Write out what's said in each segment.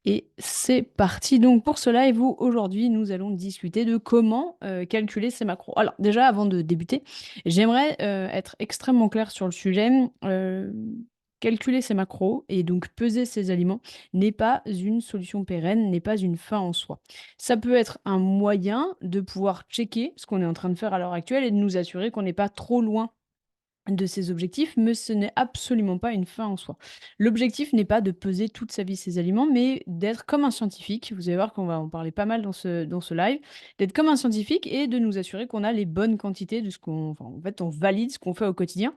Et c'est parti donc pour ce live où aujourd'hui nous allons discuter de comment calculer ces macros. Alors déjà avant de débuter, j'aimerais être extrêmement clair sur le sujet. Calculer ces macros et donc peser ces aliments n'est pas une solution pérenne, n'est pas une fin en soi. Ça peut être un moyen de pouvoir checker ce qu'on est en train de faire à l'heure actuelle et de nous assurer qu'on n'est pas trop loin de ses objectifs, mais ce n'est absolument pas une fin en soi. L'objectif n'est pas de peser toute sa vie ses aliments, mais d'être comme un scientifique. Vous allez voir qu'on va en parler pas mal dans ce live. D'être comme un scientifique et de nous assurer qu'on a les bonnes quantités de ce qu'on. Enfin, en fait, on valide ce qu'on fait au quotidien.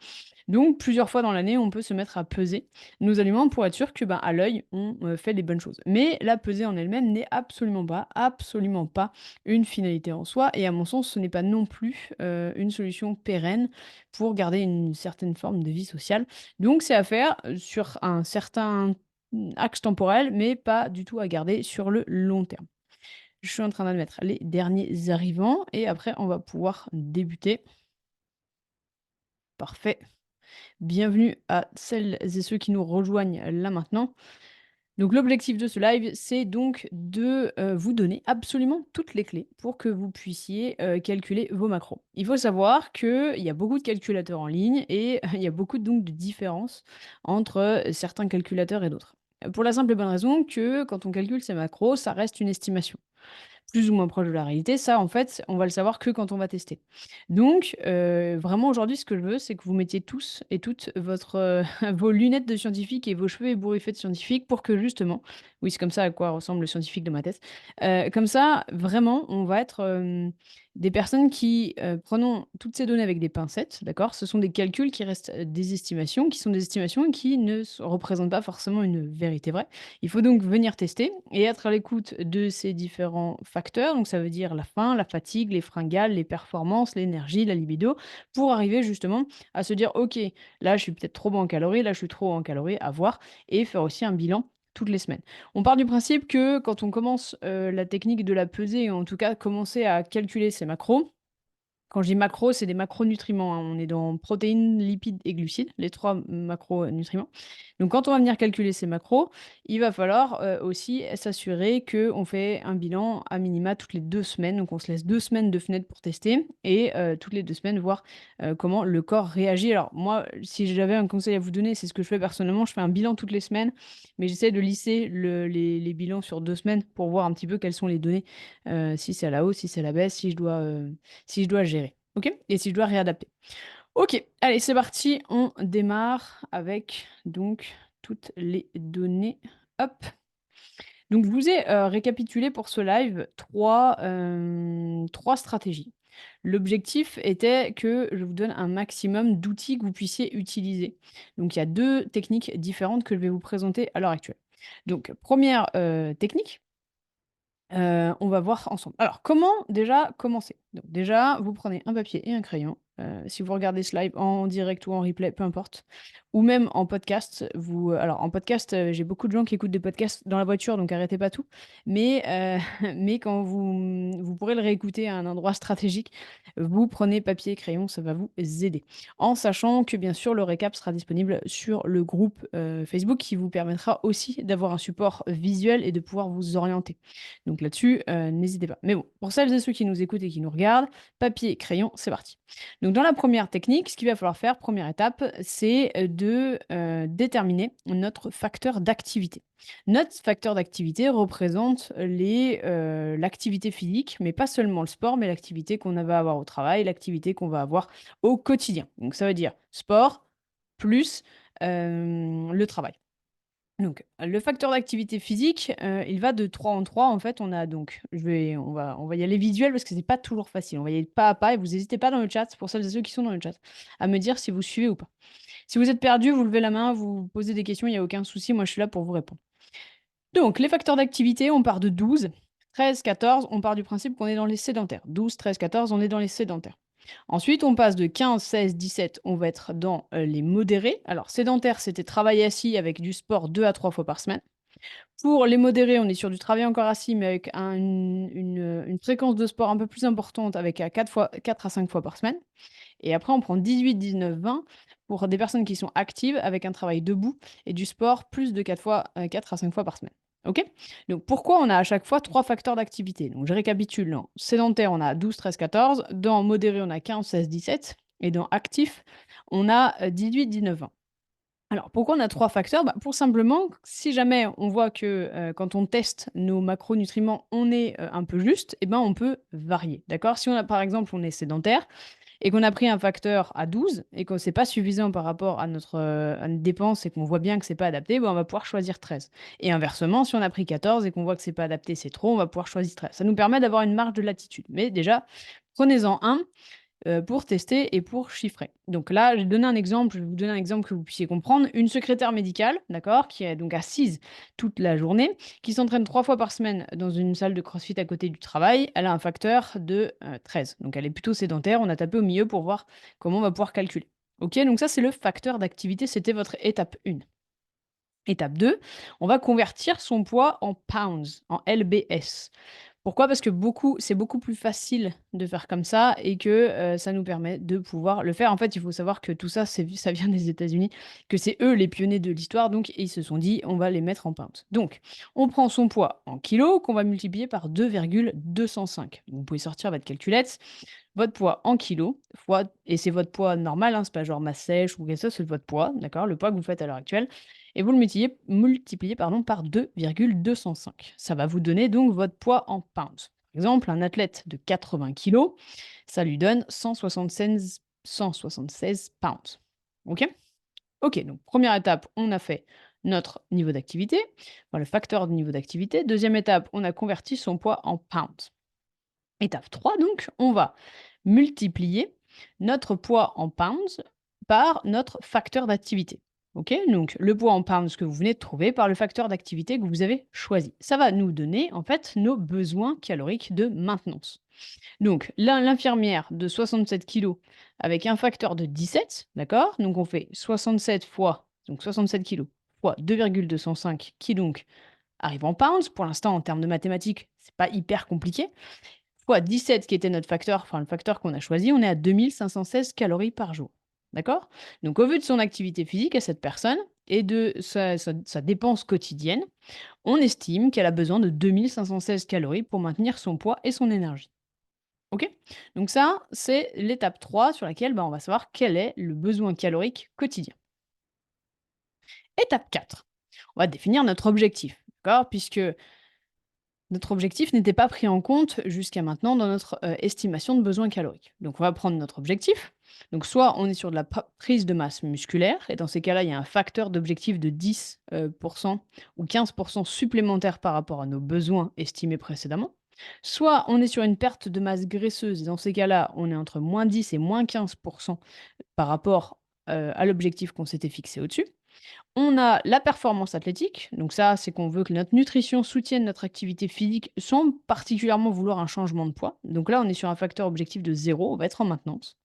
Donc, plusieurs fois dans l'année, on peut se mettre à peser nos aliments pour être sûr que, ben, à l'œil, on fait les bonnes choses. Mais la pesée en elle-même n'est absolument pas une finalité en soi. Et à mon sens, ce n'est pas non plus une solution pérenne pour garder une certaine forme de vie sociale. Donc c'est à faire, sur un certain, axe temporel, mais pas du tout à garder sur le long terme. Je suis en train d'admettre les derniers arrivants et après on va pouvoir débuter. Parfait. Bienvenue à celles et ceux qui nous rejoignent là maintenant. Donc l'objectif de ce live, c'est donc de, vous donner absolument toutes les clés pour que vous puissiez, calculer vos macros. Il faut savoir qu'il y a beaucoup de calculateurs en ligne et il y a beaucoup donc de différences entre, certains calculateurs et d'autres. Pour la simple et bonne raison que quand on calcule ses macros, ça reste une estimation plus ou moins proche de la réalité, ça, en fait, on va le savoir que quand on va tester. Donc, vraiment aujourd'hui, ce que je veux, c'est que vous mettiez tous et toutes votre, vos lunettes de scientifique et vos cheveux ébouriffés de scientifique pour que justement oui, c'est comme ça à quoi ressemble le scientifique de ma thèse. Comme ça, vraiment, on va être, des personnes qui, prenons toutes ces données avec des pincettes, d'accord? Ce sont des calculs qui restent, des estimations, qui sont des estimations et qui ne représentent pas forcément une vérité vraie. Il faut donc venir tester et être à l'écoute de ces différents facteurs. Donc, ça veut dire la faim, la fatigue, les fringales, les performances, l'énergie, la libido, pour arriver justement à se dire, OK, là, je suis peut-être trop bas en calories, là, je suis trop haut en calories, à voir, et faire aussi un bilan toutes les semaines. On part du principe que quand on commence la technique de la pesée, ou en tout cas commencer à calculer ses macros, quand je dis macros, c'est des macronutriments, hein. On est dans protéines, lipides et glucides, les 3 macronutriments. Donc quand on va venir calculer ces macros, il va falloir, aussi s'assurer qu'on fait un bilan à minima toutes les 2 semaines. Donc on se laisse 2 semaines de fenêtre pour tester et toutes les 2 semaines voir, comment le corps réagit. Alors moi, si j'avais un conseil à vous donner, c'est ce que je fais personnellement, je fais un bilan toutes les semaines, mais j'essaie de lisser les bilans sur 2 semaines pour voir un petit peu quelles sont les données, si c'est à la hausse, si c'est à la baisse, si je dois gérer, OK? Et si je dois réadapter. OK, allez, c'est parti, on démarre avec donc toutes les données. Hop. Donc je vous ai, récapitulé pour ce live 3 stratégies. L'objectif était que je vous donne un maximum d'outils que vous puissiez utiliser. Donc il y a 2 techniques différentes que je vais vous présenter à l'heure actuelle. Donc première re technique. On va voir ensemble. Alors, comment déjà commencer? Donc déjà, vous prenez un papier et un crayon. Si vous regardez ce live en direct ou en replay, peu importe, ou même en podcast, vous alors en podcast, j'ai beaucoup de gens qui écoutent des podcasts dans la voiture, donc arrêtez pas tout. Mais mais quand vous, vous pourrez le réécouter à un endroit stratégique, vous prenez papier et crayon, ça va vous aider. En sachant que bien sûr, le récap sera disponible sur le groupe, Facebook qui vous permettra aussi d'avoir un support visuel et de pouvoir vous orienter. Donc là-dessus, n'hésitez pas. Mais bon, pour celles et ceux qui nous écoutent et qui nous regardent, papier, crayon, c'est parti. Donc dans la première technique, ce qu'il va falloir faire, première étape, c'est, de, déterminer notre facteur d'activité. Notre facteur d'activité représente l'activité physique, mais pas seulement le sport, mais l'activité qu'on va avoir au travail, l'activité qu'on va avoir au quotidien. Donc ça veut dire sport plus, le travail. Donc, le facteur d'activité physique, il va de 3 en 3. En fait, on a donc on va y aller visuel parce que c'est pas toujours facile. On va y aller pas à pas et vous hésitez pas dans le chat, pour celles et ceux qui sont dans le chat, à me dire si vous suivez ou pas. Si vous êtes perdu, vous levez la main, vous posez des questions, il y a aucun souci, moi je suis là pour vous répondre. Donc les facteurs d'activité, on part de 12, 13, 14, on part du principe qu'on est dans les sédentaires. 12, 13, 14, on est dans les sédentaires. Ensuite, on passe de 15, 16, 17, on va être dans, les modérés. Alors sédentaire, c'était travail assis avec du sport 2 à 3 fois par semaine. Pour les modérés, on est sur du travail encore assis, mais avec une fréquence de sport un peu plus importante avec à 4 à 5 fois par semaine. Et après, on prend 18, 19, 20 pour des personnes qui sont actives avec un travail debout et du sport plus de 4 à 5 fois par semaine. OK? Donc pourquoi on a à chaque fois 3 facteurs d'activité? Donc je récapitule, dans sédentaire, on a 12, 13, 14, dans modéré, on a 15, 16, 17 et dans actif, on a, 18, 19, 20. Alors pourquoi on a 3 facteurs? Bah, pour simplement, si jamais on voit que, quand on teste nos macronutriments, on est, un peu juste, et ben, on peut varier, d'accord? Si on a par exemple, on est sédentaire et qu'on a pris un facteur à 12 et que c'est pas suffisant par rapport à notre dépense et qu'on voit bien que c'est pas adapté, bah, on va pouvoir choisir 13. Et inversement, si on a pris 14 et qu'on voit que c'est pas adapté, c'est trop, on va pouvoir choisir 13. Ça nous permet d'avoir une marge de latitude. Mais déjà, prenez-en un pour tester et pour chiffrer. Donc là, je vais vous donner un exemple que vous puissiez comprendre. Une secrétaire médicale, d'accord, qui est donc assise toute la journée, qui s'entraîne 3 fois par semaine dans une salle de CrossFit à côté du travail, elle a un facteur de, 13. Donc elle est plutôt sédentaire, on a tapé au milieu pour voir comment on va pouvoir calculer. OK, donc ça c'est le facteur d'activité, c'était votre étape 1. Étape 2, on va convertir son poids en pounds, en LBS. Pourquoi? Parce que c'est beaucoup plus facile de faire comme ça et que, ça nous permet de pouvoir le faire. En fait, il faut savoir que tout ça, ça vient des États-Unis, que c'est eux les pionniers de l'histoire, donc ils se sont dit: «On va les mettre en pounds». Donc, on prend son poids en kilos qu'on va multiplier par 2,205. Vous pouvez sortir votre calculette, votre poids en kilos fois et c'est votre poids normal, hein, c'est pas genre masse sèche ou quelque chose, c'est votre poids, d'accord? Le poids que vous faites à l'heure actuelle et vous le multipliez pardon, par 2,205. Ça va vous donner donc votre poids en pounds. Par exemple, un athlète de 80 kilos, ça lui donne 176 pounds. OK? OK, donc première étape, on a fait notre niveau d'activité, enfin le facteur de niveau d'activité. Deuxième étape, on a converti son poids en pounds. Étape 3 donc, on va multiplier notre poids en pounds par notre facteur d'activité. OK? Donc le poids en pounds que vous venez de trouver par le facteur d'activité que vous avez choisi. Ça va nous donner en fait nos besoins caloriques de maintenance. Donc l'infirmière de 67 kilos avec un facteur de 17, d'accord? Donc on fait 67 fois, donc 67 kilos fois 2,205 qui donc arrive en pounds. Pour l'instant, en termes de mathématiques, c'est pas hyper compliqué fois 17 qui était notre facteur, enfin le facteur qu'on a choisi, on est à 2 516 calories par jour. D'accord? Donc au vu de son activité physique à cette personne et de sa dépense quotidienne, on estime qu'elle a besoin de 2 516 calories pour maintenir son poids et son énergie. OK? Donc ça, c'est l'étape 3 sur laquelle, bah, on va savoir quel est le besoin calorique quotidien. Étape 4, on va définir notre objectif, d'accord? Puisque notre objectif n'était pas pris en compte jusqu'à maintenant dans notre, estimation de besoins caloriques. Donc on va prendre notre objectif. Donc soit on est sur de la prise de masse musculaire et dans ces cas-là, il y a un facteur d'objectif de 10 ou 15 supplémentaires par rapport à nos besoins estimés précédemment. Soit on est sur une perte de masse graisseuse et dans ces cas-là, on est entre -10 et -15 par rapport, à l'objectif qu'on s'était fixé au-dessus. On a la performance athlétique, donc ça, c'est qu'on veut que notre nutrition soutienne notre activité physique sans particulièrement vouloir un changement de poids. Donc là, on est sur un facteur objectif de 0, on va être en maintenance.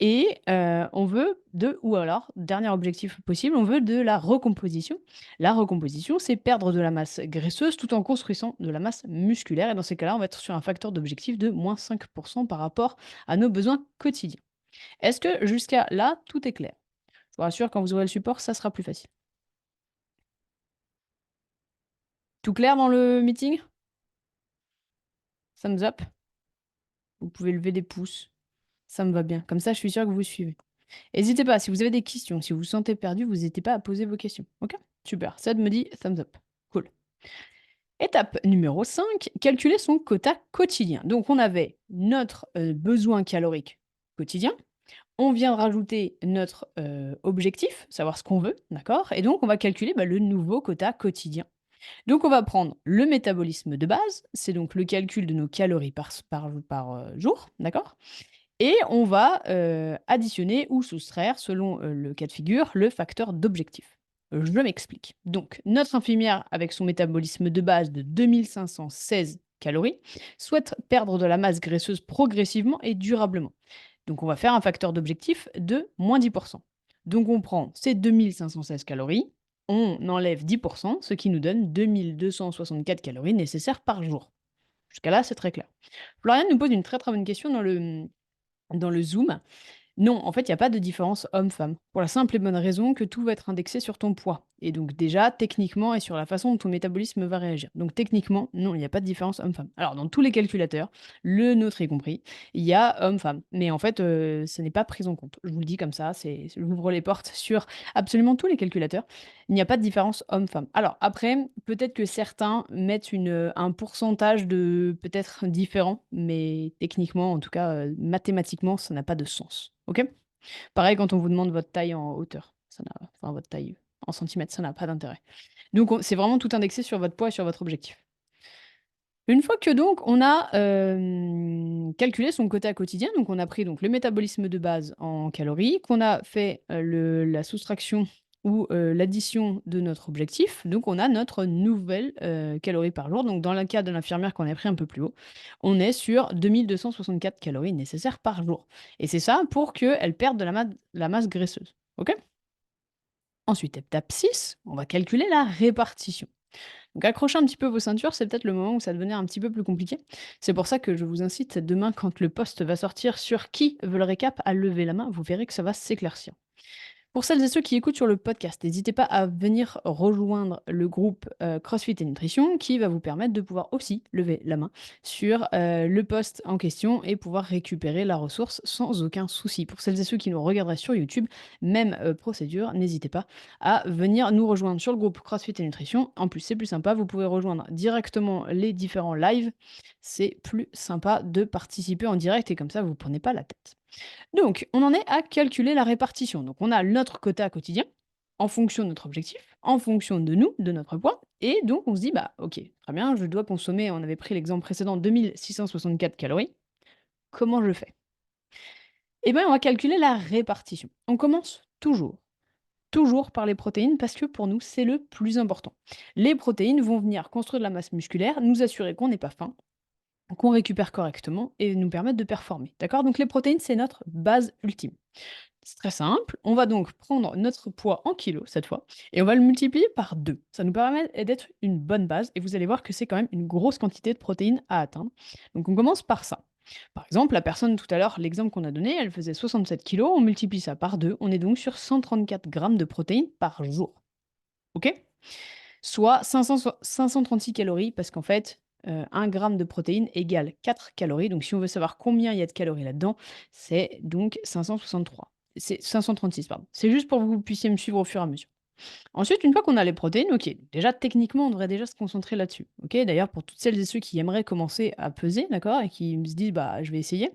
Et on veut ou alors, dernier objectif possible, on veut de la recomposition. La recomposition, c'est perdre de la masse graisseuse tout en construisant de la masse musculaire. Et dans ces cas-là, on va être sur un facteur d'objectif de -5 par rapport à nos besoins quotidiens. Est-ce que jusqu'à là, tout est clair? Je vous rassure, quand vous aurez le support, ça sera plus facile. Tout clair dans le meeting? Thumbs up? Vous pouvez lever des pouces. Ça me va bien. Comme ça, je suis sûre que vous suivez. N'hésitez pas, si vous avez des questions, si vous vous sentez perdu, vous n'hésitez pas à poser vos questions. OK? Super. Seb me dit thumbs up. Cool. Étape numéro 5, calculer son quota quotidien. Donc, on avait notre besoin calorique quotidien. On vient de rajouter notre objectif, savoir ce qu'on veut, d'accord? Et donc, on va calculer bah, le nouveau quota quotidien. Donc, on va prendre le métabolisme de base, c'est donc le calcul de nos calories par jour, d'accord? Et on va additionner ou soustraire, selon le cas de figure, le facteur d'objectif. Je m'explique. Donc, notre infirmière, avec son métabolisme de base de 2516 calories, souhaite perdre de la masse graisseuse progressivement et durablement. Donc, on va faire un facteur d'objectif de -10%. Donc, on prend ces 2516 calories, on enlève 10%, ce qui nous donne 2264 calories nécessaires par jour. Jusqu'à là, c'est très clair. Floriane nous pose une très très bonne question dans le Zoom. Non, en fait, il y a pas de différence homme-femme. Pour la simple et bonne raison que tout va être indexé sur ton poids. Et donc déjà, techniquement, et sur la façon dont ton métabolisme va réagir. Donc techniquement, non, il n'y a pas de différence homme-femme. Alors, dans tous les calculateurs, le nôtre y compris, il y a homme-femme. Mais en fait, ce n'est pas pris en compte. Je vous le dis comme ça, j'ouvre les portes sur absolument tous les calculateurs. Il n'y a pas de différence homme-femme. Alors après, peut-être que certains mettent un pourcentage de peut-être différent, mais techniquement, en tout cas, mathématiquement, ça n'a pas de sens. OK? Pareil quand on vous demande votre taille en hauteur, enfin votre taille en centimètres, ça n'a pas d'intérêt. Donc on c'est vraiment tout indexé sur votre poids et sur votre objectif. Une fois que donc on a, calculé son quota quotidien, donc on a pris donc le métabolisme de base en calories, qu'on a fait, le la soustraction ou, l'addition de notre objectif, donc on a notre nouvelle, calories par jour. Donc dans le cas de l'infirmière qu'on a pris un peu plus haut, on est sur 2 264 calories nécessaires par jour et c'est ça pour qu'elle perde de la masse graisseuse. OK? Ensuite, étape 6, on va calculer la répartition. Donc accrochez un petit peu vos ceintures, c'est peut-être le moment où ça devenait un petit peu plus compliqué. C'est pour ça que je vous incite demain, quand le post va sortir sur qui veut le récap, à lever la main. Vous verrez que ça va s'éclaircir. Pour celles et ceux qui écoutent sur le podcast, n'hésitez pas à venir rejoindre le groupe CrossFit et Nutrition qui va vous permettre de pouvoir aussi lever la main sur le post en question et pouvoir récupérer la ressource sans aucun souci. Pour celles et ceux qui nous regarderaient sur YouTube, même procédure, n'hésitez pas à venir nous rejoindre sur le groupe CrossFit et Nutrition. En plus, c'est plus sympa, vous pouvez rejoindre directement les différents lives. C'est plus sympa de participer en direct et comme ça, vous ne prenez pas la tête. Donc, on en est à calculer la répartition. Donc, on a notre quota quotidien en fonction de notre objectif, en fonction de nous, de notre poids. Et donc, on se dit, bah, ok, très bien, je dois consommer, on avait pris l'exemple précédent, 2664 calories. Comment je fais? Eh bien, on va calculer la répartition. On commence toujours par les protéines parce que pour nous, c'est le plus important. Les protéines vont venir construire de la masse musculaire, nous assurer qu'on n'est pas faim, qu'on récupère correctement et nous permettre de performer. D'accord? Donc, les protéines, c'est notre base ultime. C'est très simple. On va donc prendre notre poids en kilos cette fois et on va le multiplier par 2. Ça nous permet d'être une bonne base et vous allez voir que c'est quand même une grosse quantité de protéines à atteindre. Donc on commence par ça. Par exemple, la personne tout à l'heure, l'exemple qu'on a donné, elle faisait 67 kilos, on multiplie ça par 2, on est donc sur 134 grammes de protéines par jour. OK? Soit 536 calories parce qu'en fait, 1 gramme de protéines égale 4 calories. Donc si on veut savoir combien il y a de calories là-dedans, c'est donc 563. C'est 536, pardon. C'est juste pour que vous puissiez me suivre au fur et à mesure. Ensuite, une fois qu'on a les protéines, OK, déjà techniquement, on devrait déjà se concentrer là-dessus. OK, d'ailleurs pour toutes celles et ceux qui aimeraient commencer à peser, d'accord? Et qui se disent: «Bah, je vais essayer».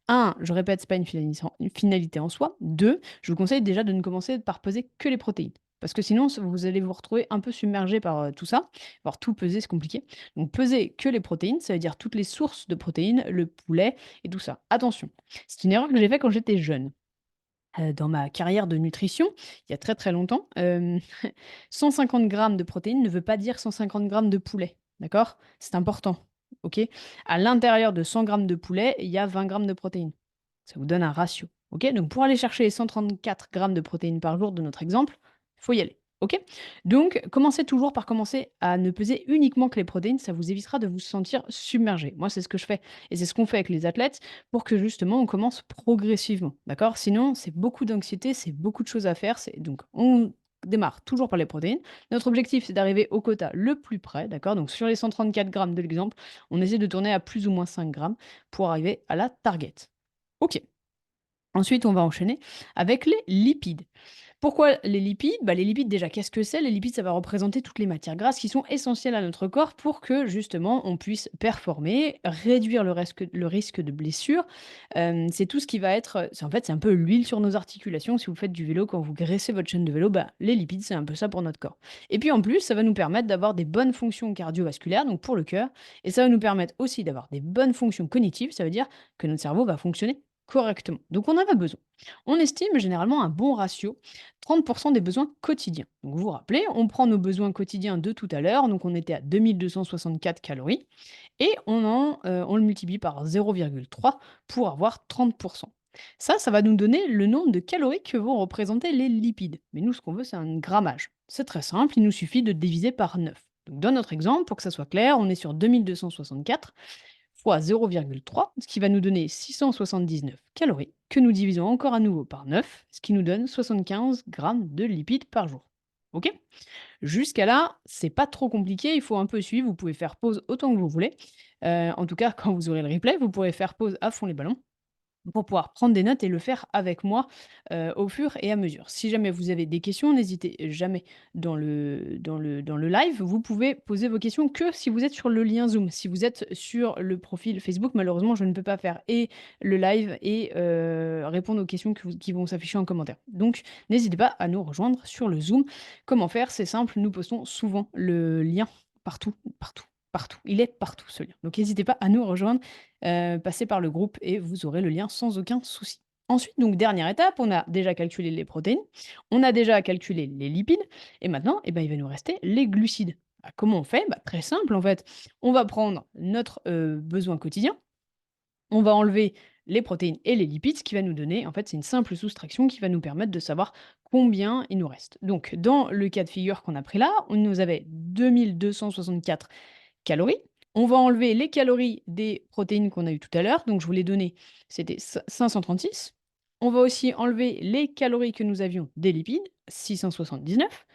Un, je répète, c'est pas une finalité en soi. 2, je vous conseille déjà de ne commencer par peser que les protéines. Parce que sinon, vous allez vous retrouver un peu submergé par tout ça. Alors, tout peser, c'est compliqué. Donc, peser que les protéines, ça veut dire toutes les sources de protéines, le poulet et tout ça. Attention, c'est une erreur que j'ai faite quand j'étais jeune. Dans ma carrière de nutrition, il y a très très longtemps, 150 grammes de protéines ne veut pas dire 150 grammes de poulet, d'accord? C'est important, OK? À l'intérieur de 100 grammes de poulet, il y a 20 grammes de protéines. Ça vous donne un ratio, OK? Donc pour aller chercher les 134 grammes de protéines par jour de notre exemple, il faut y aller, OK? Donc commencez toujours par commencer à ne peser uniquement que les protéines, ça vous évitera de vous sentir submergé. Moi, c'est ce que je fais et c'est ce qu'on fait avec les athlètes pour que justement on commence progressivement, d'accord? Sinon, c'est beaucoup d'anxiété, c'est beaucoup de choses à faire, c'est donc on démarre toujours par les protéines. Notre objectif, c'est d'arriver au quota le plus près, d'accord? Donc sur les 134 grammes de l'exemple, on essaie de tourner à plus ou moins 5 grammes pour arriver à la target. OK. Ensuite, on va enchaîner avec les lipides. Pourquoi les lipides? Bah, les lipides, déjà, qu'est-ce que c'est? Les lipides, ça va représenter toutes les matières grasses qui sont essentielles à notre corps pour que, justement, on puisse performer, réduire le risque de blessure. C'est tout ce qui va être, c'est en fait, c'est un peu l'huile sur nos articulations. Si vous faites du vélo, quand vous graissez votre chaîne de vélo, bah, les lipides, c'est un peu ça pour notre corps. Et puis, en plus, ça va nous permettre d'avoir des bonnes fonctions cardiovasculaires, donc pour le cœur, et ça va nous permettre aussi d'avoir des bonnes fonctions cognitives. Ça veut dire que notre cerveau va fonctionner correctement. Donc, on en a besoin. On estime généralement un bon ratio 30 des besoins quotidiens. Donc vous vous rappelez, on prend nos besoins quotidiens de tout à l'heure, donc on était à 2264 calories, et on le multiplie par 0,3 pour avoir 30. Ça va nous donner le nombre de calories que vont représenter les lipides. Mais nous, ce qu'on veut, c'est un grammage. C'est très simple, il nous suffit de diviser par 9. Donc dans notre exemple, pour que ça soit clair, on est sur 2264 fois 0,3, ce qui va nous donner 679 calories, que nous divisons encore à nouveau par 9, ce qui nous donne 75 grammes de lipides par jour. Ok? Jusqu'à là, c'est pas trop compliqué, il faut un peu suivre, vous pouvez faire pause autant que vous voulez. En tout cas, quand vous aurez le replay, vous pourrez faire pause à fond les ballons pour pouvoir prendre des notes et le faire avec moi, au fur et à mesure. Si jamais vous avez des questions, n'hésitez jamais dans le live, vous pouvez poser vos questions que si vous êtes sur le lien Zoom. Si vous êtes sur le profil Facebook, malheureusement, je ne peux pas faire et le live et répondre aux questions qui vont s'afficher en commentaire. Donc n'hésitez pas à nous rejoindre sur le Zoom. Comment faire? C'est simple, nous postons souvent le lien partout, partout, partout. Il est partout ce lien. Donc n'hésitez pas à nous rejoindre. Passez par le groupe et vous aurez le lien sans aucun souci. Ensuite, donc dernière étape, on a déjà calculé les protéines, on a déjà calculé les lipides et maintenant, eh ben, il va nous rester les glucides. Bah, comment on fait? Bah, très simple en fait. On va prendre notre, besoin quotidien, on va enlever les protéines et les lipides, ce qui va nous donner en fait, c'est une simple soustraction qui va nous permettre de savoir combien il nous reste. Donc dans le cas de figure qu'on a pris là, on nous avait 2264 calories. On va enlever les calories des protéines qu'on a eues tout à l'heure. Donc, je vous l'ai donné, c'était 536. On va aussi enlever les calories que nous avions des lipides, 679.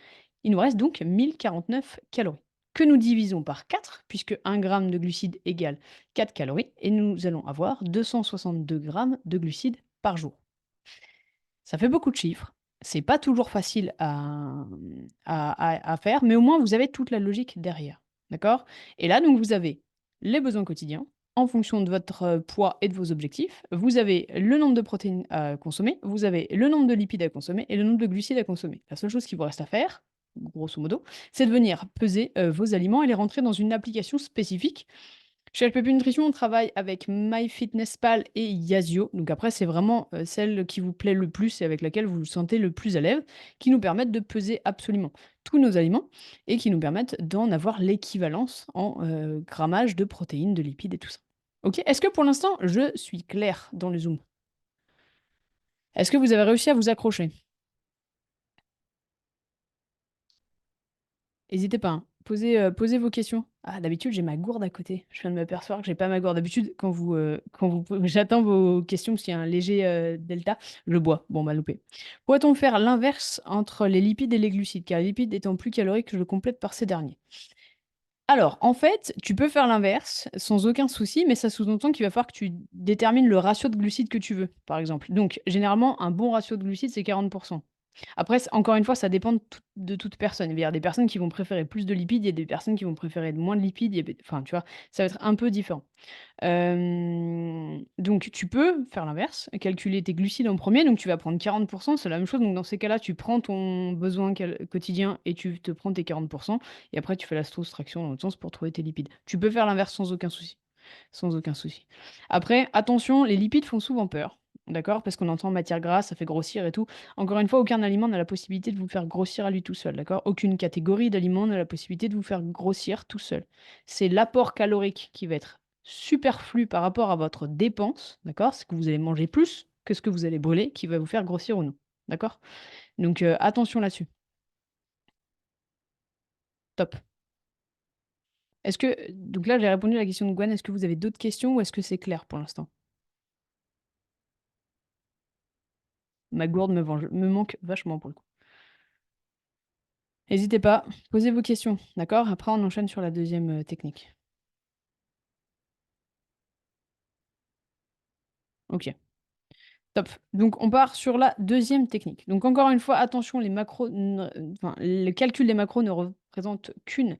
Il nous reste donc 1049 calories, que nous divisons par 4, puisque 1 gramme de glucides égale 4 calories, et nous allons avoir 262 grammes de glucides par jour. Ça fait beaucoup de chiffres. C'est pas toujours facile à faire, mais au moins vous avez toute la logique derrière. D'accord? Et là, donc, vous avez les besoins quotidiens en fonction de votre poids et de vos objectifs. Vous avez le nombre de protéines à consommer, vous avez le nombre de lipides à consommer et le nombre de glucides à consommer. La seule chose qu'il vous reste à faire, grosso modo, c'est de venir peser vos aliments et les rentrer dans une application spécifique. Chez LPP Nutrition, on travaille avec MyFitnessPal et Yazio. Donc après, c'est vraiment celle qui vous plaît le plus et avec laquelle vous vous sentez le plus à l'aise, qui nous permettent de peser absolument tous nos aliments et qui nous permettent d'en avoir l'équivalence en grammage de protéines, de lipides et tout ça. Ok? Est-ce que pour l'instant, je suis clair dans le Zoom? Est-ce que vous avez réussi à vous accrocher? N'hésitez pas, hein. Posez vos questions. Ah, d'habitude, j'ai ma gourde à côté. Je viens de m'apercevoir que j'ai pas ma gourde. D'habitude, quand vous j'attends vos questions parce qu'il y a un léger, delta, je bois. Bon, bah, loupé. Pourrait-on faire l'inverse entre les lipides et les glucides? Car les lipides étant plus caloriques, je le complète par ces derniers. Alors, en fait, tu peux faire l'inverse sans aucun souci, mais ça sous-entend qu'il va falloir que tu détermines le ratio de glucides que tu veux, par exemple. Donc, généralement, un bon ratio de glucides, c'est 40. Après, encore une fois, ça dépend de toute personne. Il va y avoir des personnes qui vont préférer plus de lipides, il y a des personnes qui vont préférer moins de lipides, enfin, tu vois, ça va être un peu différent. Donc tu peux faire l'inverse, calculer tes glucides en premier. Donc tu vas prendre 40. C'est la même chose. Donc dans ces cas-là, tu prends ton besoin quotidien et tu te prends tes 40. Et après tu fais la soustraction dans l'autre sens pour trouver tes lipides. Tu peux faire l'inverse sans aucun souci. Sans aucun souci. Après, attention, les lipides font souvent peur. D'accord? Parce qu'on entend matière grasse, ça fait grossir et tout. Encore une fois, aucun aliment n'a la possibilité de vous faire grossir à lui tout seul. D'accord? Aucune catégorie d'aliments n'a la possibilité de vous faire grossir tout seul. C'est l'apport calorique qui va être superflu par rapport à votre dépense, d'accord? C'est que vous allez manger plus que ce que vous allez brûler qui va vous faire grossir ou non. D'accord? Donc attention là-dessus. Top. Est-ce que donc là, j'ai répondu à la question de Gwen. Est-ce que vous avez d'autres questions ou est-ce que c'est clair pour l'instant? Ma gourde me manque vachement pour le coup. N'hésitez pas, posez vos questions, d'accord? Après, on enchaîne sur la deuxième technique. OK. Top. Donc on part sur la deuxième technique. Donc encore une fois, attention, les macros enfin, le calcul des macros ne représente qu'une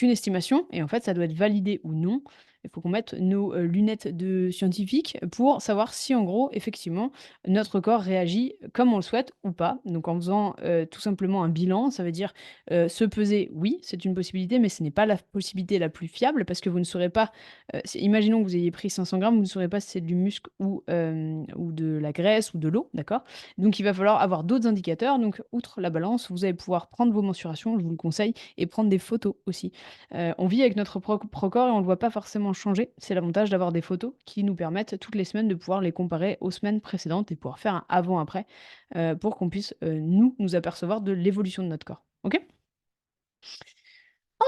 estimation et en fait, ça doit être validé ou non. Il faut qu'on mette nos, lunettes de scientifique pour savoir si en gros, effectivement, notre corps réagit comme on le souhaite ou pas. Donc en faisant, tout simplement un bilan, ça veut dire, se peser, oui, c'est une possibilité, mais ce n'est pas la possibilité la plus fiable parce que vous ne saurez pas. Imaginons que vous ayez pris 500 grammes, vous ne saurez pas si c'est du muscle ou de la graisse ou de l'eau, d'accord? Donc il va falloir avoir d'autres indicateurs. Donc outre la balance, vous allez pouvoir prendre vos mensurations, je vous le conseille, et prendre des photos aussi. On vit avec notre propre corps et on ne le voit pas forcément changer. C'est l'avantage d'avoir des photos qui nous permettent toutes les semaines de pouvoir les comparer aux semaines précédentes et pouvoir faire un avant-après, pour qu'on puisse, nous apercevoir de l'évolution de notre corps. OK?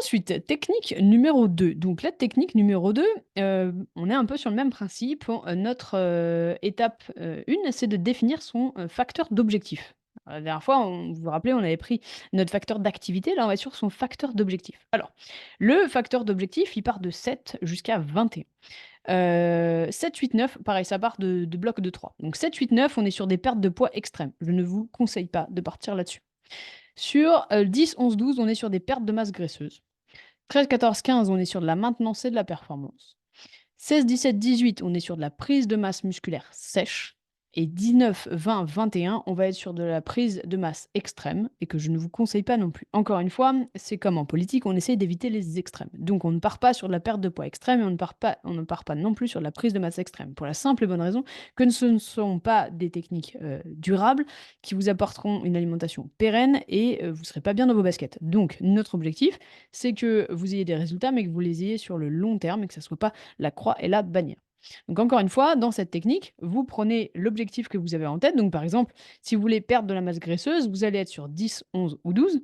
Ensuite, technique numéro 2. Donc la technique numéro 2, on est un peu sur le même principe. Notre, étape, 1, c'est de définir son, facteur d'objectif. La dernière fois, vous vous rappelez, on avait pris notre facteur d'activité. Là, on va être sur son facteur d'objectif. Alors, le facteur d'objectif, il part de 7 jusqu'à 21. 7, 8, 9, pareil, ça part de blocs de 3. Donc 7, 8, 9, on est sur des pertes de poids extrêmes. Je ne vous conseille pas de partir là-dessus. Sur, 10, 11, 12, on est sur des pertes de masse graisseuse. 13, 14, 15, on est sur de la maintenance et de la performance. 16, 17, 18, on est sur de la prise de masse musculaire sèche. Et 19, 20, 21, on va être sur de la prise de masse extrême et que je ne vous conseille pas non plus. Encore une fois, c'est comme en politique, on essaye d'éviter les extrêmes. Donc on ne part pas sur de la perte de poids extrême et on ne part pas non plus sur de la prise de masse extrême. Pour la simple et bonne raison que ce ne sont pas des techniques durables qui vous apporteront une alimentation pérenne et vous ne serez pas bien dans vos baskets. Donc notre objectif, c'est que vous ayez des résultats, mais que vous les ayez sur le long terme et que ça ne soit pas la croix et la bannière. Donc encore une fois, dans cette technique, vous prenez l'objectif que vous avez en tête. Donc par exemple, si vous voulez perdre de la masse graisseuse, vous allez être sur 10, 11 ou 12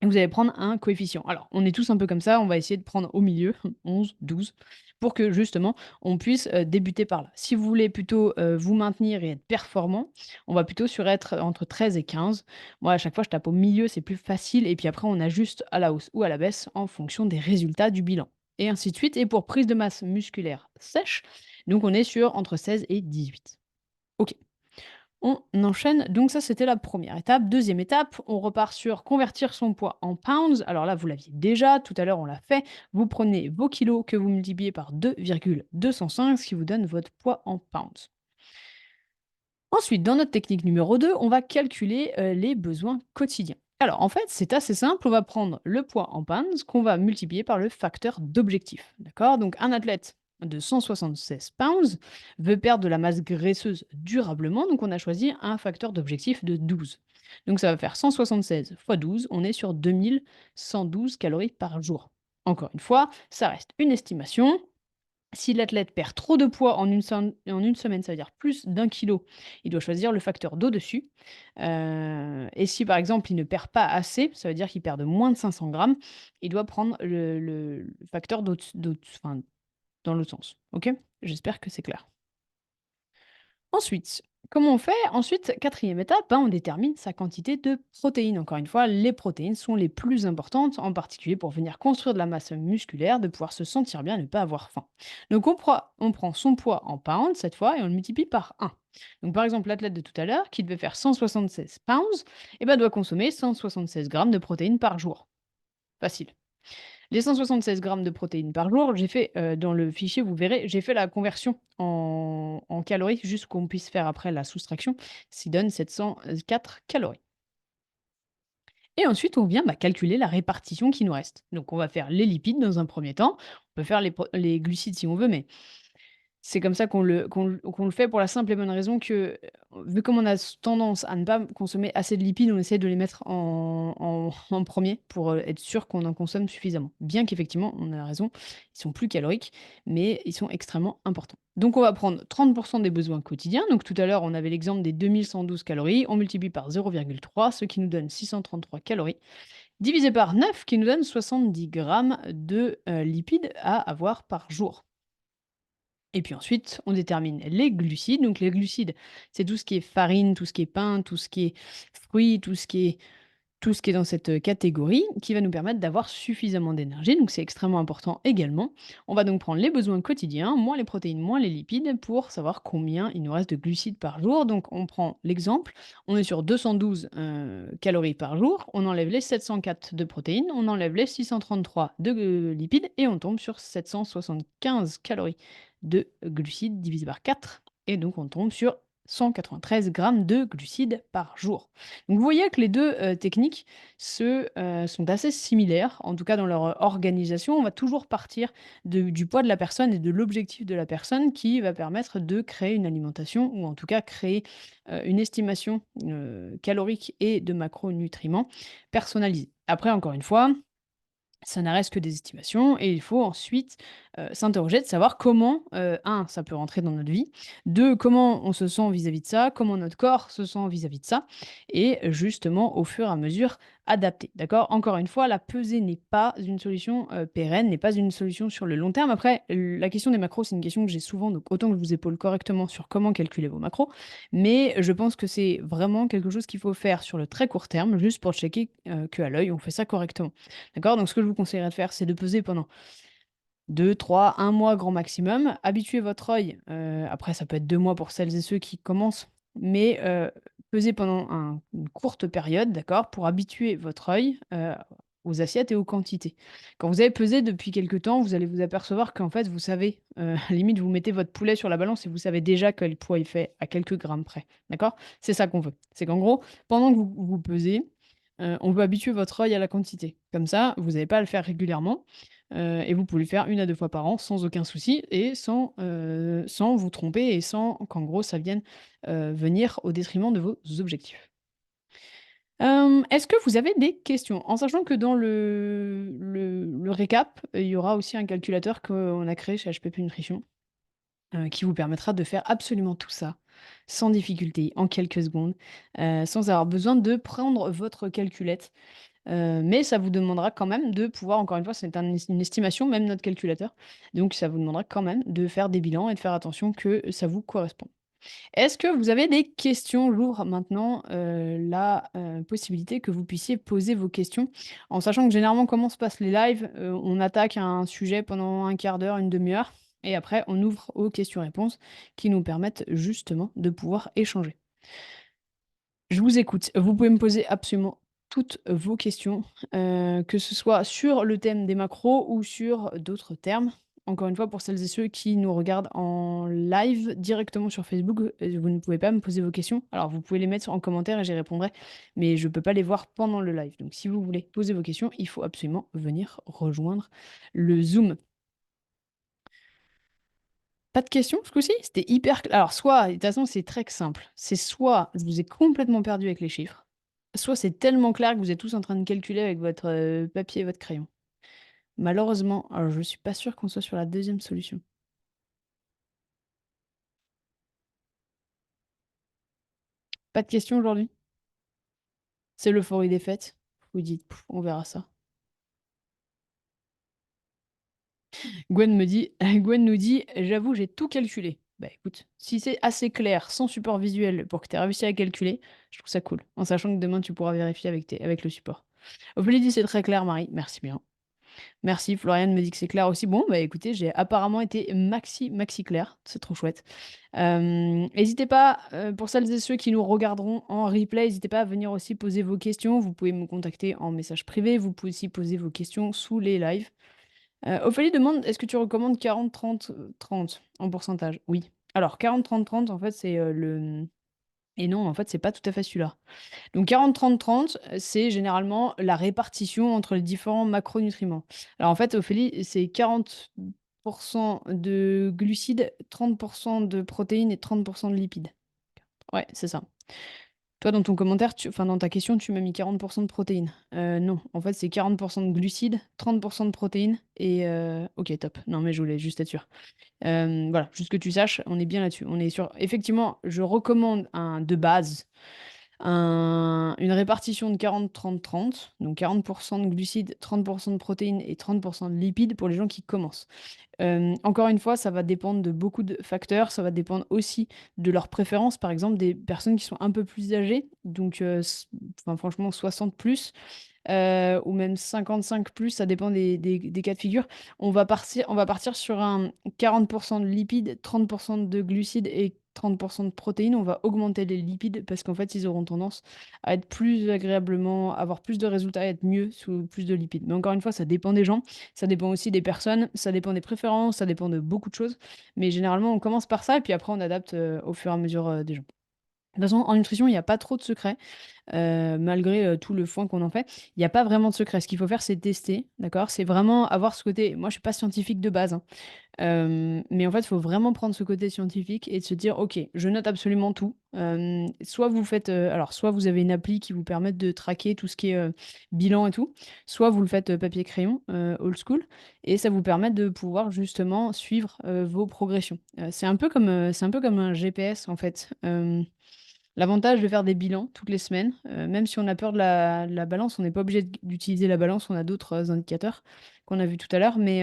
et vous allez prendre un coefficient. Alors, on est tous un peu comme ça, on va essayer de prendre au milieu, 11, 12, pour que justement on puisse débuter par là. Si vous voulez plutôt vous maintenir et être performant, on va plutôt sur être entre 13 et 15. Moi, à chaque fois, je tape au milieu, c'est plus facile. Et puis après, on ajuste à la hausse ou à la baisse en fonction des résultats du bilan. Et ainsi de suite. Et pour prise de masse musculaire sèche, donc on est sur entre 16 et 18. Ok. On enchaîne, donc ça c'était la première étape. Deuxième étape, on repart sur convertir son poids en pounds. Alors là, vous l'aviez déjà, tout à l'heure on l'a fait. Vous prenez vos kilos que vous multipliez par 2,205, ce qui vous donne votre poids en pounds. Ensuite, dans notre technique numéro 2, on va calculer les besoins quotidiens. Alors en fait, c'est assez simple, on va prendre le poids en pounds qu'on va multiplier par le facteur d'objectif. D'accord? Donc un athlète de 176 pounds veut perdre de la masse graisseuse durablement, donc on a choisi un facteur d'objectif de 12. Donc ça va faire 176 fois 12, on est sur 2112 calories par jour. Encore une fois, ça reste une estimation. Si l'athlète perd trop de poids en une semaine, ça veut dire plus d'un kilo, il doit choisir le facteur d'au-dessus. Et si par exemple il ne perd pas assez, ça veut dire qu'il perd de moins de 500 grammes, il doit prendre le facteur enfin, dans l'autre sens. Ok? J'espère que c'est clair. Ensuite, comment on fait? Ensuite, quatrième étape, hein, on détermine sa quantité de protéines. Encore une fois, les protéines sont les plus importantes, en particulier pour venir construire de la masse musculaire, de pouvoir se sentir bien et ne pas avoir faim. Donc on prend son poids en pounds cette fois et on le multiplie par 1. Donc par exemple, l'athlète de tout à l'heure, qui devait faire 176 pounds, doit consommer 176 grammes de protéines par jour. Facile. Les 176 grammes de protéines par jour, j'ai fait, dans le fichier, vous verrez, j'ai fait la conversion en calories, juste qu'on puisse faire après la soustraction, ce qui donne 704 calories. Et ensuite, on vient, calculer la répartition qui nous reste. Donc on va faire les lipides dans un premier temps. On peut faire les glucides si on veut, mais c'est comme ça qu'on le fait pour la simple et bonne raison que, vu comme on a tendance à ne pas consommer assez de lipides, on essaie de les mettre en 1 pour, être sûr qu'on en consomme suffisamment. Bien qu'effectivement, on a raison, ils sont plus caloriques, mais ils sont extrêmement importants. Donc on va prendre 30 des besoins quotidiens. Donc tout à l'heure, on avait l'exemple des 2112 calories, on multiplie par 0,3, ce qui nous donne 633 calories, divisé par 9 qui nous donne 70 grammes de, lipides à avoir par jour. Et puis ensuite, on détermine les glucides. Donc les glucides, c'est tout ce qui est farine, tout ce qui est pain, tout ce qui est fruits, tout ce qui est dans cette catégorie, qui va nous permettre d'avoir suffisamment d'énergie. Donc c'est extrêmement important également. On va donc prendre les besoins quotidiens, moins les protéines, moins les lipides, pour savoir combien il nous reste de glucides par jour. Donc on prend l'exemple, on est sur 212 calories par jour, on enlève les 704 de protéines, on enlève les 633 de lipides et on tombe sur 775 calories de glucides divisé par 4. Et donc on tombe sur 193 grammes de glucides par jour. Donc vous voyez que les 2 techniques sont assez similaires, en tout cas dans leur, organisation. On va toujours partir du poids de la personne et de l'objectif de la personne qui va permettre de créer une alimentation ou en tout cas créer, une estimation, calorique et de macronutriments personnalisée. Après encore une fois, ça ne reste que des estimations et il faut ensuite, s'interroger de savoir comment, 1, ça peut rentrer dans notre vie, 2, comment on se sent vis-à-vis de ça, comment notre corps se sent vis-à-vis de ça et justement, au fur et à mesure, adapté, d'accord? Encore une fois, la pesée n'est pas une solution, pérenne, n'est pas une solution sur le long terme. Après, la question des macros, c'est une question que j'ai souvent, donc autant que je vous épaule correctement sur comment calculer vos macros, mais je pense que c'est vraiment quelque chose qu'il faut faire sur le très court terme, juste pour checker, qu'à l'œil, on fait ça correctement, d'accord? Donc ce que je vous conseillerais de faire, c'est de peser pendant 2, 3, 1 mois grand maximum. Habituez votre œil, après ça peut être 2 mois pour celles et ceux qui commencent, mais pesez pendant une courte période, d'accord? Pour habituer votre œil, aux assiettes et aux quantités. Quand vous avez pesé depuis quelque temps, vous allez vous apercevoir qu'en fait, vous savez, limite vous mettez votre poulet sur la balance et vous savez déjà quel poids il fait à quelques grammes près, d'accord? C'est ça qu'on veut. C'est qu'en gros, pendant que vous pesez, on veut habituer votre œil à la quantité. Comme ça, vous n'avez pas à le faire régulièrement. Et vous pouvez le faire 1 à 2 fois par an sans aucun souci et sans vous tromper et sans qu'en gros ça vienne, venir au détriment de vos objectifs. Est-ce que vous avez des questions? En sachant que dans le récap, il y aura aussi un calculateur qu'on a créé chez HPP Nutrition, qui vous permettra de faire absolument tout ça, sans difficulté, en quelques secondes, sans avoir besoin de prendre votre calculette. Mais ça vous demandera quand même de pouvoir encore une fois, c'est une estimation, même notre calculateur, donc ça vous demandera quand même de faire des bilans et de faire attention que ça vous corresponde. Est-ce que vous avez des questions? J'ouvre maintenant, la, possibilité que vous puissiez poser vos questions, en sachant que généralement comment se passent les lives, on attaque un sujet pendant un quart d'heure, une demi heure et après on ouvre aux questions-réponses qui nous permettent justement de pouvoir échanger. Je vous écoute. Vous pouvez me poser absolument toutes vos questions, que ce soit sur le thème des macros ou sur d'autres termes. Encore une fois, pour celles et ceux qui nous regardent en live directement sur Facebook, vous ne pouvez pas me poser vos questions. Alors, vous pouvez les mettre en commentaire et j'y répondrai, mais je ne peux pas les voir pendant le live. Donc, si vous voulez poser vos questions, il faut absolument venir rejoindre le Zoom. Pas de questions ce coup-ci? C'était hyper cl alors soit de toute façon, c'est très simple. C'est soit je vous ai complètement perdu avec les chiffres, soit c'est tellement clair que vous êtes tous en train de calculer avec votre, papier et votre crayon. Malheureusement, je suis pas sûre qu'on soit sur la deuxième solution. Pas de questions aujourd'hui? C'est l'euphorie des fêtes? Vous dites: «Pff, on verra ça». Gwen me dit Gwen nous dit: «J'avoue, j'ai tout calculé». Bah, écoute, si c'est assez clair, sans support visuel, pour que tu aies réussi à calculer, je trouve ça cool, en sachant que demain tu pourras vérifier avec le support. Ophélie dit: «C'est très clair Marie». Merci bien. Merci, Floriane me dit que c'est clair aussi. Bon, bah, écoutez, j'ai apparemment été maxi clair, c'est trop chouette. Hésitez pas, pour celles et ceux qui nous regarderont en replay, n'hésitez pas à venir aussi poser vos questions. Vous pouvez me contacter en message privé, vous pouvez aussi poser vos questions sous les lives. Ophélie demande: «Est-ce que tu recommandes 40-30-30 en pourcentage?» Oui. Alors 40-30-30 en fait, c'est, et non, en fait, c'est pas tout à fait celui-là. Donc 40-30-30, c'est généralement la répartition entre les différents macronutriments. Alors en fait, Ophélie, c'est 40 de glucides, 30 de protéines et 30 de lipides. Ouais, c'est ça. Toi, dans ton commentaire, enfin dans ta question, tu m'as mis 40 de protéines. Non, en fait, c'est 40 de glucides, 30 de protéines et OK, top. Non, mais je voulais juste être sûre. Voilà, juste que tu saches, on est bien là-dessus. On est sur effectivement, je recommande un de base une répartition de 40-30-30, donc 40 de glucides, 30 de protéines et 30 de lipides pour les gens qui commencent. Encore une fois, ça va dépendre de beaucoup de facteurs, ça va dépendre aussi de leurs préférences. Par exemple, des personnes qui sont un peu plus âgées, donc enfin franchement 60 plus, ou même 55 plus, ça dépend des cas de figure. On va partir sur un 40 de lipides, 30 de glucides et 30 de protéines. On va augmenter les lipides parce qu'en fait, ils auront tendance à être plus agréablement avoir plus de résultats et être mieux sous plus de lipides. Mais encore une fois, ça dépend des gens, ça dépend aussi des personnes, ça dépend des préférences, ça dépend de beaucoup de choses. Mais généralement, on commence par ça et puis après on adapte, au fur et à mesure, des gens. De toute façon, en nutrition, il y a pas trop de secrets. Malgré, tout le foin qu'on en fait. Il y a pas vraiment de secret. Ce qu'il faut faire, c'est tester, d'accord? C'est vraiment avoir ce côté moi, je suis pas scientifique de base, hein, mais en fait, il faut vraiment prendre ce côté scientifique et de se dire: «OK, je note absolument tout». Soit vous faites, alors soit vous avez une appli qui vous permet de traquer tout ce qui est, bilan et tout, soit vous le faites, papier crayon, old school et ça vous permet de pouvoir justement suivre, vos progressions. C'est un peu comme un GPS en fait, L'avantage de faire des bilans toutes les semaines, même si on a peur de la balance, on n'est pas obligé d'utiliser la balance, on a d'autres, indicateurs qu'on a vus tout à l'heure, mais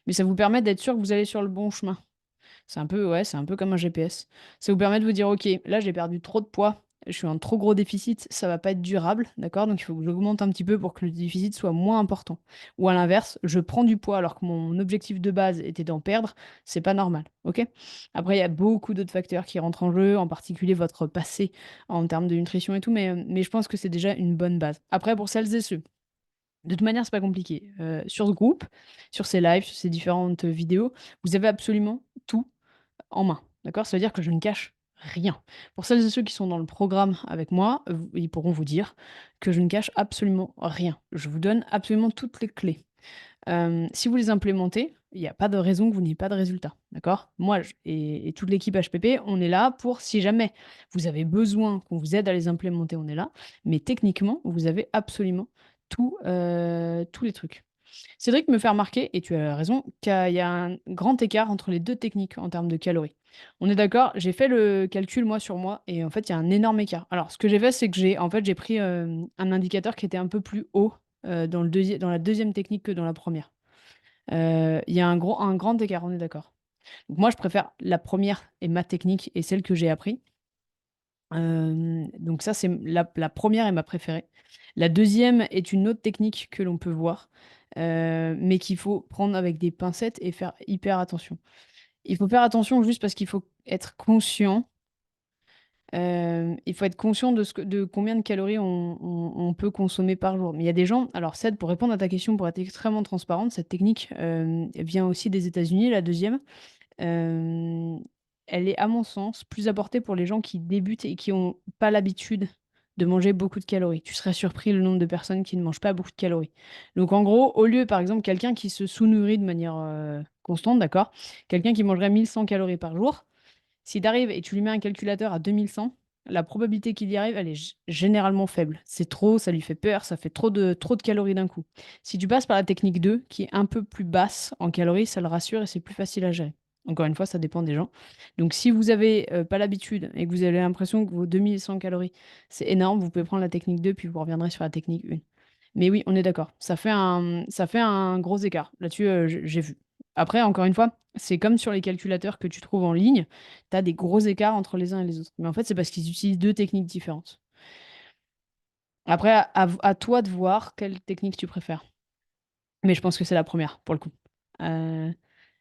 ça vous permet d'être sûr que vous allez sur le bon chemin. C'est un peu ouais, c'est un peu comme un GPS. Ça vous permet de vous dire: «OK, là, j'ai perdu trop de poids, je suis en trop gros déficit, ça va pas être durable, d'accord? Donc il faut que j'augmente un petit peu pour que le déficit soit moins important». Ou à l'inverse, je prends du poids alors que mon objectif de base était d'en perdre, c'est pas normal, OK? Après, il y a beaucoup d'autres facteurs qui rentrent en jeu, en particulier votre passé en termes de nutrition et tout, mais je pense que c'est déjà une bonne base. Après pour celles et ceux de toute manière, c'est pas compliqué, sur ce groupe, sur ces lives, sur ces différentes, vidéos, vous avez absolument tout en main, d'accord? Ça veut dire que je ne cache rien. Pour celles et ceux qui sont dans le programme avec moi, ils pourront vous dire que je ne cache absolument rien. Je vous donne absolument toutes les clés. Si vous les implémentez, il y a pas de raison que vous n'ayez pas de résultat, d'accord? Moi et toute l'équipe HPP, on est là pour si jamais vous avez besoin qu'on vous aide à les implémenter, on est là. Mais techniquement, vous avez absolument tous les trucs. Cédric me fait remarquer, et tu as raison, qu'il y a un grand écart entre les 2 techniques en termes de calories. On est d'accord? J'ai fait le calcul moi sur moi et en fait, il y a un énorme écart. Alors ce que j'ai fait, c'est que j'ai pris, un indicateur qui était un peu plus haut, dans la deuxième technique que dans la première. Il y a un grand écart, on est d'accord. Donc moi, je préfère la première et ma technique et celle que j'ai appris. Donc ça, c'est la 1re est ma préférée. La deuxième est une autre technique que l'on peut voir, mais qu'il faut prendre avec des pincettes et faire hyper attention. Il faut faire attention juste parce qu'il faut être conscient, il faut être conscient de combien de calories on peut consommer par jour. Mais il y a des gens alors Ced, pour répondre à ta question, pour être extrêmement transparente, cette technique, vient aussi des États-Unis, la deuxième. Hem, Elle est à mon sens plus apportée pour les gens qui débutent et qui ont pas l'habitude de manger beaucoup de calories. Tu serais surpris le nombre de personnes qui ne mangent pas beaucoup de calories. Donc en gros, au lieu par exemple quelqu'un qui se sous-nourrit de manière, constante, d'accord? Quelqu'un qui mangerait 1 100 calories par jour, si tu arrives et tu lui mets un calculateur à 2 100, la probabilité qu'il y arrive, elle est généralement faible. C'est trop, ça lui fait peur, ça fait trop de calories d'un coup. Si tu passes par la technique 2, qui est un peu plus basse en calories, ça le rassure et c'est plus facile à gérer. Encore une fois, ça dépend des gens. Donc si vous avez, pas l'habitude et que vous avez l'impression que vos 2 100 calories, c'est énorme, vous pouvez prendre la technique 2 puis vous reviendrez sur la technique 1. Mais oui, on est d'accord, ça fait un gros écart. Là-dessus, j'ai vu. Après, encore une fois, c'est comme sur les calculateurs que tu trouves en ligne, tu as des gros écarts entre les uns et les autres. Mais en fait, c'est parce qu'ils utilisent 2 techniques différentes. Après, à toi de voir quelle technique tu préfères. Mais je pense que c'est la première pour le coup. Heu,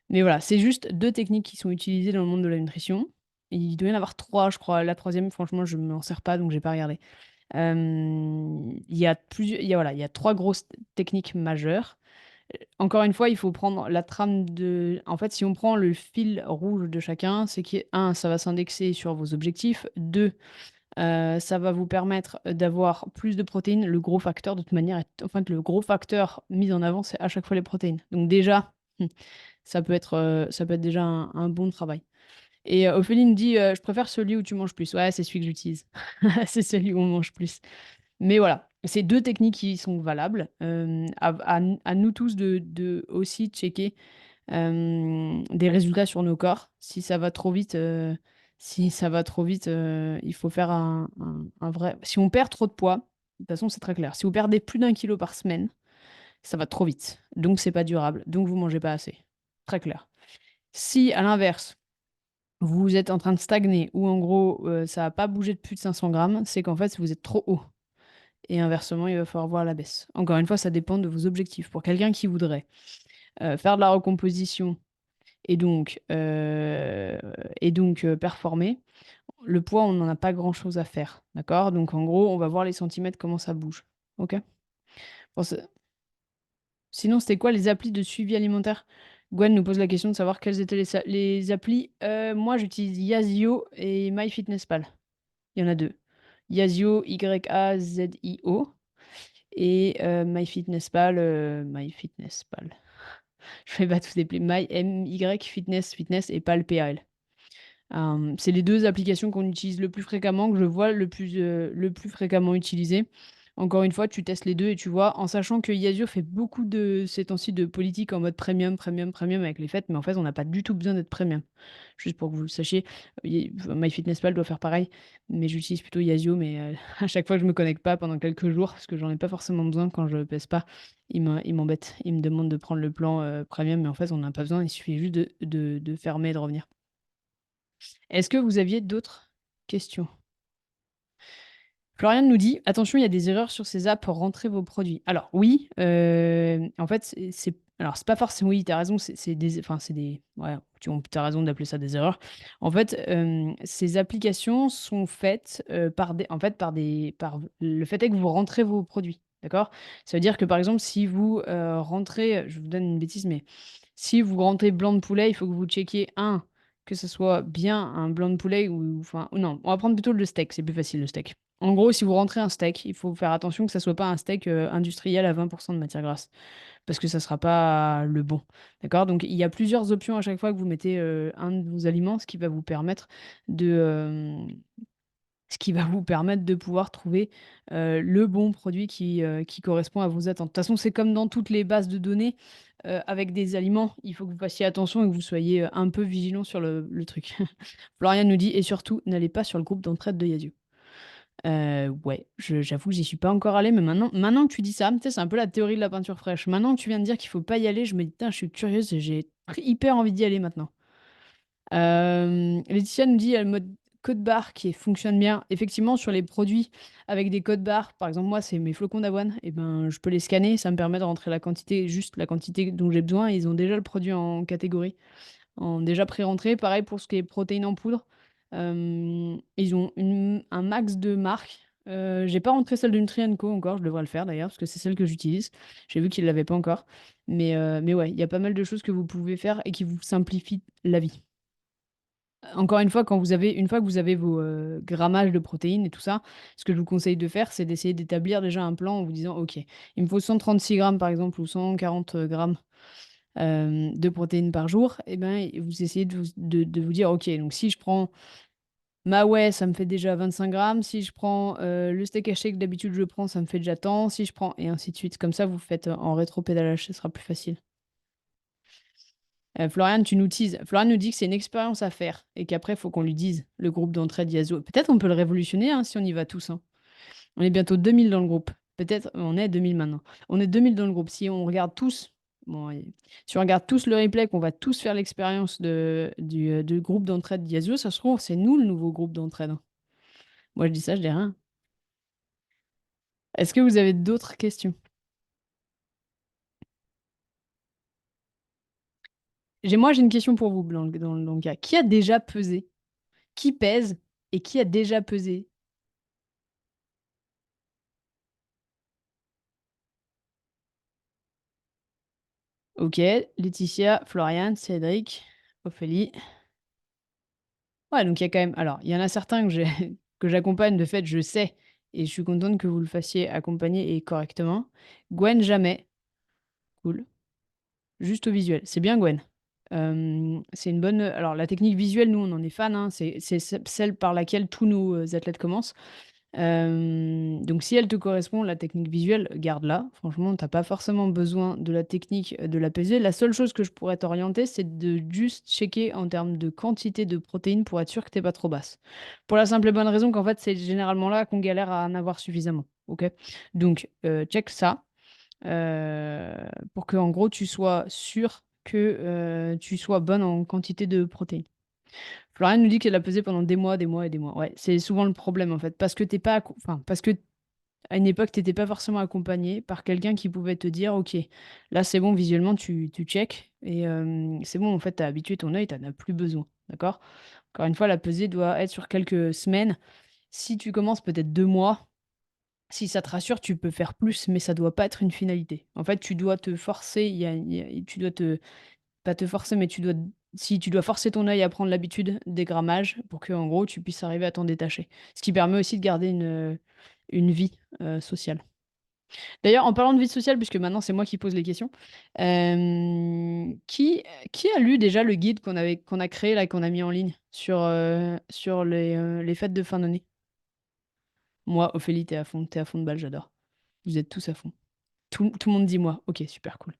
mais voilà, c'est juste 2 techniques qui sont utilisées dans le monde de la nutrition. Il doit y en avoir 3, je crois. La troisième, franchement, je m'en sers pas, donc j'ai pas regardé. Voilà, il y a 3 grosses techniques majeures. Encore une fois, il faut prendre la trame de en fait, si on prend le fil rouge de chacun, c'est que un, ça va s'indexer sur vos objectifs. 2, ça va vous permettre, d'avoir plus de protéines. Le gros facteur de toute manière est en fait, le gros facteur mis en avant, c'est à chaque fois les protéines. Donc déjà, ça peut être déjà un bon travail. Et Ophélie me dit, «Je préfère celui où tu manges plus». Ouais, c'est celui que j'utilise. C'est celui où on mange plus. Mais voilà, c'est 2 techniques qui sont valables. À nous tous de aussi checker, des résultats sur nos corps. Si ça va trop vite, il faut faire un vrai si on perd trop de poids, de toute façon, c'est très clair. Si vous perdez plus d'1 kilo par semaine, ça va trop vite. Donc c'est pas durable, donc vous mangez pas assez. Très clair. Si à l'inverse, vous êtes en train de stagner ou en gros, ça a pas bougé de plus de 500 grammes, c'est qu'en fait, vous êtes trop haut. Et inversement, il va falloir voir la baisse. Encore une fois, ça dépend de vos objectifs. Pour quelqu'un qui voudrait, faire de la recomposition et donc performer, le poids, on n'en a pas grand-chose à faire, d'accord? Donc en gros, on va voir les centimètres, comment ça bouge. OK? Pour ce Sinon, c'était quoi les applis de suivi alimentaire? Gwen nous pose la question de savoir quelles étaient les applis. Moi, j'utilise Yazio et MyFitnessPal. Il y en a 2. Yazio, Yazio et MyFitnessPal. Je vais pas tous les Fitness et Pal, PAL. C'est les 2 applications qu'on utilise le plus fréquemment, que je vois le plus fréquemment utilisées. Encore une fois, tu testes les 2 et tu vois, en sachant que Yazoo fait beaucoup de ces temps-ci de politique en mode premium, premium, premium avec les fêtes, mais en fait, on n'a pas du tout besoin d'être premium. Juste pour que vous le sachiez, MyFitnessPal doit faire pareil, mais j'utilise plutôt Yazoo, mais à chaque fois que je me connecte pas pendant quelques jours, parce que j'en ai pas forcément besoin quand je pèse pas, il m'embête. Il me demande de prendre le plan premium, mais en fait, on n'a pas besoin, il suffit juste de fermer et de revenir. Est-ce que vous aviez d'autres questions? Florian nous dit, attention, il y a des erreurs sur ces apps pour rentrer vos produits. Alors oui, en fait, alors c'est pas forcément, oui, tu as raison, c'est des, enfin c'est des, ouais, tu as raison d'appeler ça des erreurs. En fait, ces applications sont faites par le fait est que vous rentrez vos produits, d'accord? Ça veut dire que par exemple, si vous rentrez, je vous donne une bêtise, mais si vous rentrez blanc de poulet, il faut que vous checkiez que ce soit bien un blanc de poulet ou, enfin, ou non, on va prendre plutôt le steak, c'est plus facile le steak. En gros, si vous rentrez un steak, il faut faire attention que ça soit pas un steak industriel à 20% de matière grasse, parce que ça sera pas le bon. D'accord? Donc il y a plusieurs options à chaque fois que vous mettez un de vos aliments, ce qui va vous permettre de pouvoir trouver le bon produit qui correspond à vos attentes. De toute façon, c'est comme dans toutes les bases de données. Avec des aliments, il faut que vous fassiez attention et que vous soyez un peu vigilant sur le truc. Florian nous dit, et surtout, n'allez pas sur le groupe d'entraide de Yazoo. Ouais, j'avoue que j'y suis pas encore allée, mais maintenant que tu dis ça, tu sais, c'est un peu la théorie de la peinture fraîche. Maintenant que tu viens de dire qu'il faut pas y aller, je me dis, putain, je suis curieuse et j'ai hyper envie d'y aller maintenant. Laetitia nous dit, il y a le mode code barre qui fonctionne bien. Effectivement, sur les produits avec des codes barres, par exemple, moi, c'est mes flocons d'avoine, et ben, je peux les scanner, ça me permet de rentrer la quantité, juste la quantité dont j'ai besoin, et ils ont déjà le produit en catégorie en déjà pré-rentrée. Pareil pour ce qui est protéines en poudre. Ils ont un max de marques. J'ai pas rentré celle de Nutri&Co encore, je devrais le faire d'ailleurs, parce que c'est celle que j'utilise. J'ai vu qu'ils l'avaient pas encore. Mais ouais, il y a pas mal de choses que vous pouvez faire et qui vous simplifient la vie. Encore une fois, une fois que vous avez vos grammages de protéines et tout ça, ce que je vous conseille de faire, c'est d'essayer d'établir déjà un plan en vous disant, OK, il me faut 136 grammes par exemple ou 140 grammes de protéines par jour, et ben, vous essayez de vous dire, OK, donc si je prends ma whey, ça me fait déjà 25 grammes. Si je prends le steak haché que d'habitude je prends, ça me fait déjà tant. Si je prends, et ainsi de suite. Comme ça, vous faites en rétro-pédalage, ce sera plus facile. Florian, tu nous teases. Florian nous dit que c'est une expérience à faire et qu'après, il faut qu'on lui dise le groupe d'entraide Yazo. Peut-être on peut le révolutionner hein, si on y va tous. Hein. On est bientôt 2000 dans le groupe. Peut-être, on est 2000 maintenant. On est 2000 dans le groupe. Si on regarde tous, bon, si on regarde tous le replay, qu'on va tous faire l'expérience du groupe d'entraide Yazoo, ça se trouve, c'est nous le nouveau groupe d'entraide. Hein. Moi, je dis ça, je dis rien. Est-ce que vous avez d'autres questions? Moi, j'ai une question pour vous, Blanc, dans le cas. Qui a déjà pesé? Qui pèse et qui a déjà pesé? Ok, Laetitia, Florian, Cédric, Ophélie. Ouais, donc il y a quand même. Alors, il y en a certains que j'accompagne, de fait, je sais, et je suis contente que vous le fassiez accompagner et correctement. Gwen, jamais. Cool. Juste au visuel. C'est bien, Gwen. C'est une bonne. Alors, la technique visuelle, nous, on en est fan. Hein. C'est celle par laquelle tous nos athlètes commencent. Donc si elle te correspond, la technique visuelle, garde-la. Franchement, t'as pas forcément besoin de la technique de la pesée. La seule chose que je pourrais t'orienter, c'est de juste checker en termes de quantité de protéines pour être sûr que t'es pas trop basse. Pour la simple et bonne raison qu'en fait, c'est généralement là qu'on galère à en avoir suffisamment. Ok? Donc, check ça euh, pour que en gros tu sois sûr que tu sois bonne en quantité de protéines. Florian nous dit qu'elle a pesé pendant des mois, des mois et des mois. Ouais, c'est souvent le problème en fait, parce que t'es pas, enfin, parce que à une époque t'étais pas forcément accompagné par quelqu'un qui pouvait te dire, ok, là c'est bon, visuellement tu check et c'est bon en fait t'as habitué ton œil, t'en as plus besoin, d'accord? Encore une fois, la pesée doit être sur quelques semaines. Si tu commences peut-être 2 mois, si ça te rassure, tu peux faire plus, mais ça doit pas être une finalité. En fait, tu dois te forcer, tu dois te pas te forcer, mais si tu dois forcer ton œil à prendre l'habitude des grammages pour que, en gros, tu puisses arriver à t'en détacher. Ce qui permet aussi de garder une vie sociale. D'ailleurs, en parlant de vie sociale, puisque maintenant c'est moi qui pose les questions, qui a lu déjà le guide qu'on a créé là, et qu'on a mis en ligne sur les fêtes de fin d'année? Moi, Ophélie, t'es à fond de balle, j'adore. Vous êtes tous à fond. Tout le monde dit moi. Ok, super cool.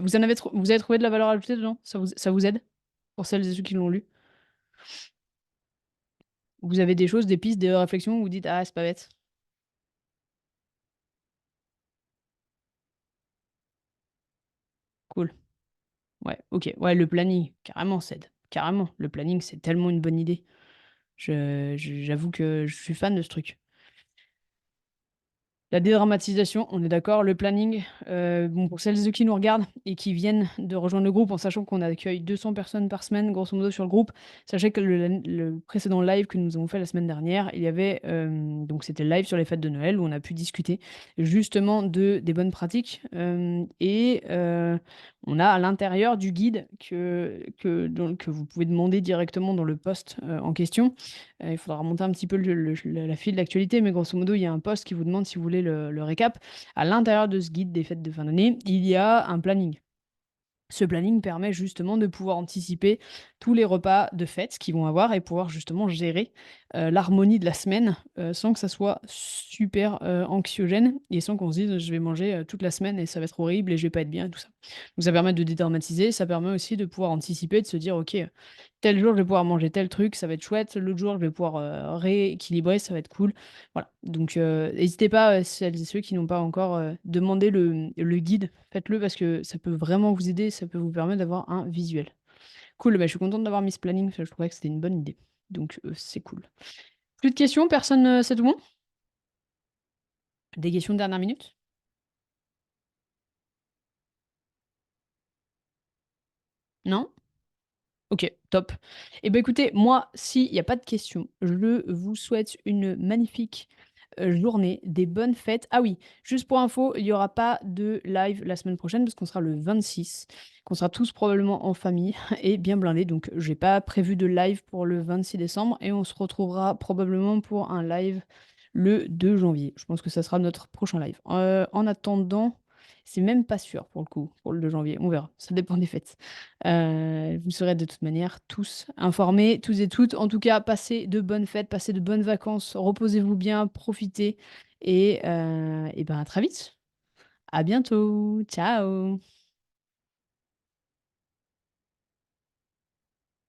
Vous avez trouvé de la valeur ajoutée dedans? Ça vous aide? Pour celles et ceux qui l'ont lu? Vous avez des choses, des pistes, des réflexions où vous dites ah, c'est pas bête. Cool. Ouais, ok. Ouais, le planning, carrément, ça aide. Carrément. Le planning, c'est tellement une bonne idée. J'avoue que je suis fan de ce truc. La dédramatisation, on est d'accord. Le planning, bon, pour celles et ceux qui nous regardent et qui viennent de rejoindre le groupe, en sachant qu'on accueille 200 personnes par semaine, grosso modo, sur le groupe, sachez que le précédent live que nous avons fait la semaine dernière, il y avait, donc c'était le live sur les fêtes de Noël où on a pu discuter justement des bonnes pratiques. On a à l'intérieur du guide que vous pouvez demander directement dans le post en question. Il faudra remonter un petit peu la file de l'actualité, mais grosso modo, il y a un post qui vous demande si vous voulez le récap. À l'intérieur de ce guide des fêtes de fin d'année, il y a un planning. Ce planning permet justement de pouvoir anticiper tous les repas de fête qu'ils vont avoir et pouvoir justement gérer l'harmonie de la semaine sans que ça soit super anxiogène et sans qu'on se dise je vais manger toute la semaine et ça va être horrible et je vais pas être bien et tout ça. Donc ça permet de dédramatiser, ça permet aussi de pouvoir anticiper, de se dire ok, tel jour je vais pouvoir manger tel truc, ça va être chouette, l'autre jour je vais pouvoir rééquilibrer, ça va être cool. Voilà, donc n'hésitez pas, celles et ceux qui n'ont pas encore demandé le guide, faites-le parce que ça peut vraiment vous aider, ça peut vous permettre d'avoir un visuel. Cool, bah, je suis contente d'avoir mis ce planning, parce que je trouvais que c'était une bonne idée. Donc c'est cool. Plus de questions, personne, c'est tout bon? Des questions de dernière minute? Non? Ok, top. Eh ben écoutez, moi, s'il n'y a pas de questions, je vous souhaite une magnifique journée, des bonnes fêtes. Ah oui, juste pour info, il n'y aura pas de live la semaine prochaine parce qu'on sera le 26, qu'on sera tous probablement en famille et bien blindés. Donc, j'ai pas prévu de live pour le 26 décembre et on se retrouvera probablement pour un live le 2 janvier. Je pense que ça sera notre prochain live. En attendant, c'est même pas sûr pour le coup, pour le 2 janvier. On verra, ça dépend des fêtes. Vous serez de toute manière tous informés, tous et toutes. En tout cas, passez de bonnes fêtes, passez de bonnes vacances, reposez-vous bien, profitez et ben à très vite. À bientôt. Ciao.